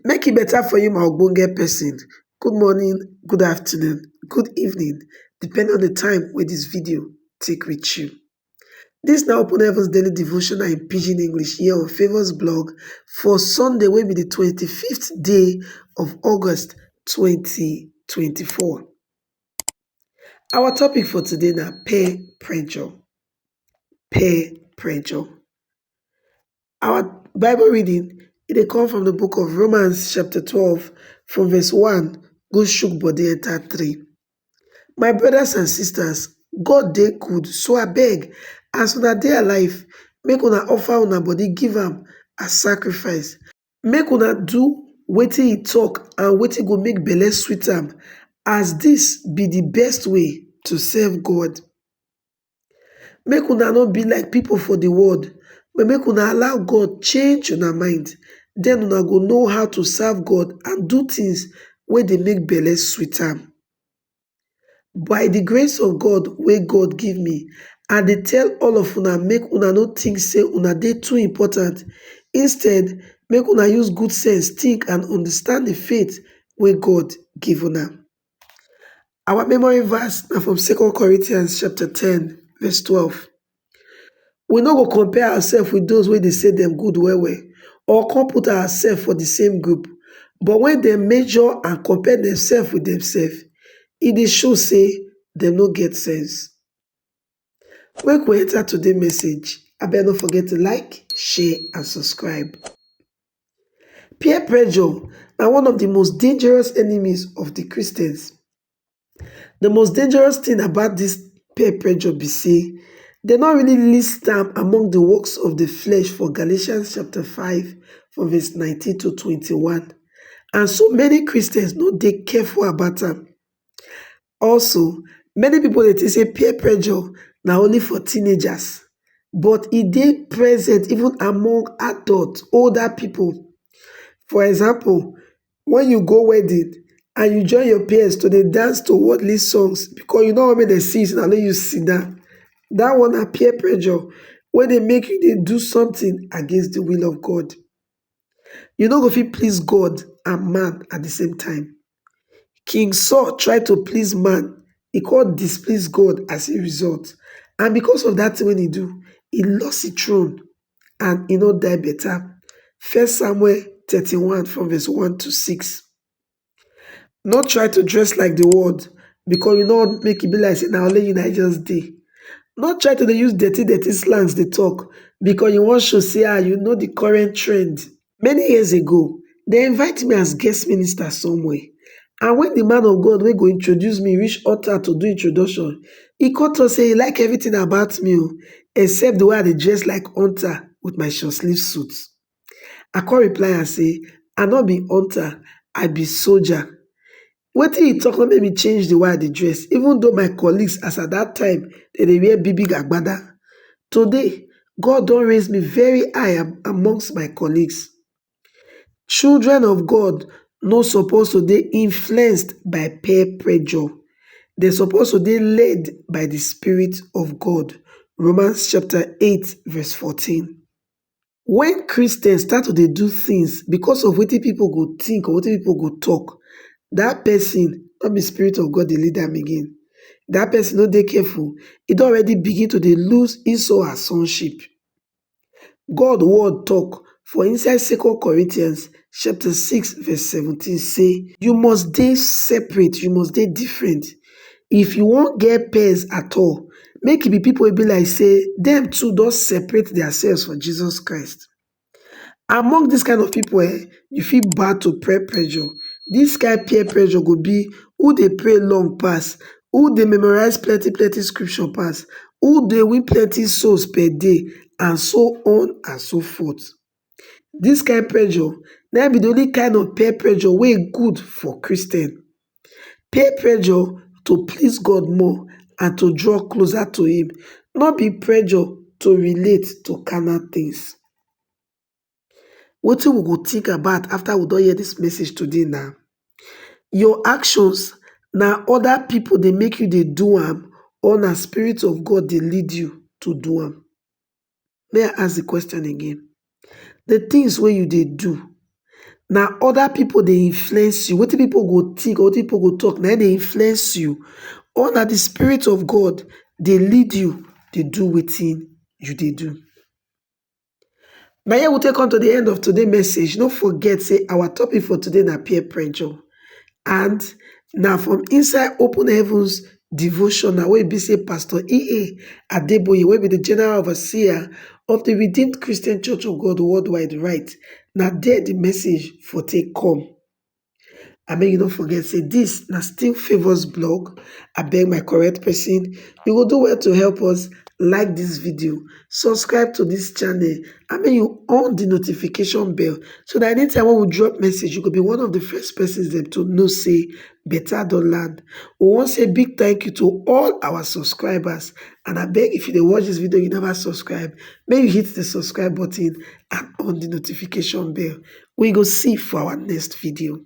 Make it better for you, my ogbonge person. Good morning, good afternoon, good evening, depending on the time where this video take reach you. This now Open Heavens Daily Devotional in Pidgin English here on Favors blog for Sunday, will be the 25th day of August 2024. Our topic for today now, peer pressure. Peer pressure. Our Bible reading, it come from the book of Romans chapter 12 from verse 1 go shook body enter 3. My brothers and sisters, God dey good, so abeg, as una dey alive, make una offer una body give am as sacrifice. Make una do wetin he talk and wetin go make belle sweet am, as this be the best way to serve God. Make una no be like people for the world, but make una allow God change una mind. Then una go know how to serve God and do things wey dey make belle sweet am. By the grace of God wey God give me, I dey tell all of una make una no think say una dey too important. Instead, make una use good sense think and understand the faith wey God give una. Our memory verse na from 2 Corinthians chapter 10 verse 12. We no go compare ourselves with those wey dey say dem good well well, or come put ourselves for the same group. But when dem measure and compare themselves with themselves, e dey show say dem no get sense. Make we enter today's message, abeg no forget to like, share and subscribe. Peer pressure na one of the most dangerous enemies of the Christians. The most dangerous thing about this peer pressure be say dem no really list am among the works of the flesh for Galatians chapter 5 from verse 19 to 21. And so many Christians no dey careful about am. Also, many people dey think say peer pressure na only for teenagers, but e dey present even among adults, older people. For example, when you go wedding and you join your peers to dey dance to worldly songs because you no wan make dem see you, na only you sit down. Dat one na peer pressure wey dey make you dey do something against the will of God. You no go fit please God and man at the same time. King Saul try to please man, he come displease God as a result. And because of that thing wey he do, he lost his throne and he no die better. 1 Samuel 31 from verse 1 to 6. No try to dress like the world because you no wan make e be like say na only you na just dey. No try to dey use dirty slangs dey talk because you wan show say you know the current trend. Many years ago, they invite me as guest minister somewhere. And when the man of God wey go introduce me reach altar to do introduction, he come talk say he like everything about me except the way I dey dress like hunter with my short sleeve suit. I come reply and say, I no be hunter, I be soldier. Wetin he talk no make me change the way I dey dress, even though my colleagues as at that time dem dey wear big agbada. Today, God don raise me very high amongst my colleagues. Children of God no suppose to dey influenced by peer pressure. Dem suppose to dey led by the Spirit of God. Romans chapter 8 verse 14. When Christians start to dey do things because of wetin people go think or wetin people go talk, that person no be Spirit of God dey lead am again. That person no dey careful, e don already begin to dey lose his or her sonship. God word talk for inside 2 Corinthians chapter 6 verse 17 say, you must dey separate, you must dey different. If you wan get peers at all, make e be people wey be like say dem too don separate themselves for Jesus Christ. Among this kind of people, you fit bow to peer pressure. This kind peer pressure go be who dey pray long pass, who dey memorize plenty scripture pass, who dey win plenty souls per day, and so on and so forth. This kind pressure na be the only kind of peer pressure wey good for Christian. Peer pressure to please God more and to draw closer to him, not be pressure to relate to carnal things. Wetin we go think about after we don hear this message today now? Your actions na other people dey make you dey do am, or na Spirit of God dey lead you to do am? May I ask the question again? The things wey you dey do, na other people dey influence you. Wetin people go think or wetin people go talk, na dey influence you. Or na the Spirit of God dey lead you, dey do wetin you dey do. Na here we take come to the end of today's message. No forget, say our topic for today na peer pressure. And now from inside Open Heavens devotional, wey be say Pastor E.A. Adeboye, wey be the general overseer of the Redeemed Christian Church of God worldwide, right? Now there the message for take come. I mean, you don't forget, say this na still Favors blog. I beg my correct person, you will do well to help us like this video, subscribe to this channel. I mean, you on the notification bell so that anytime when we drop message, you could be one of the first persons them to know say better don't land. We want to say big thank you to all our subscribers. And I beg, if you dey watch this video, you never subscribe, make you hit the subscribe button and on the notification bell. We go see for our next video.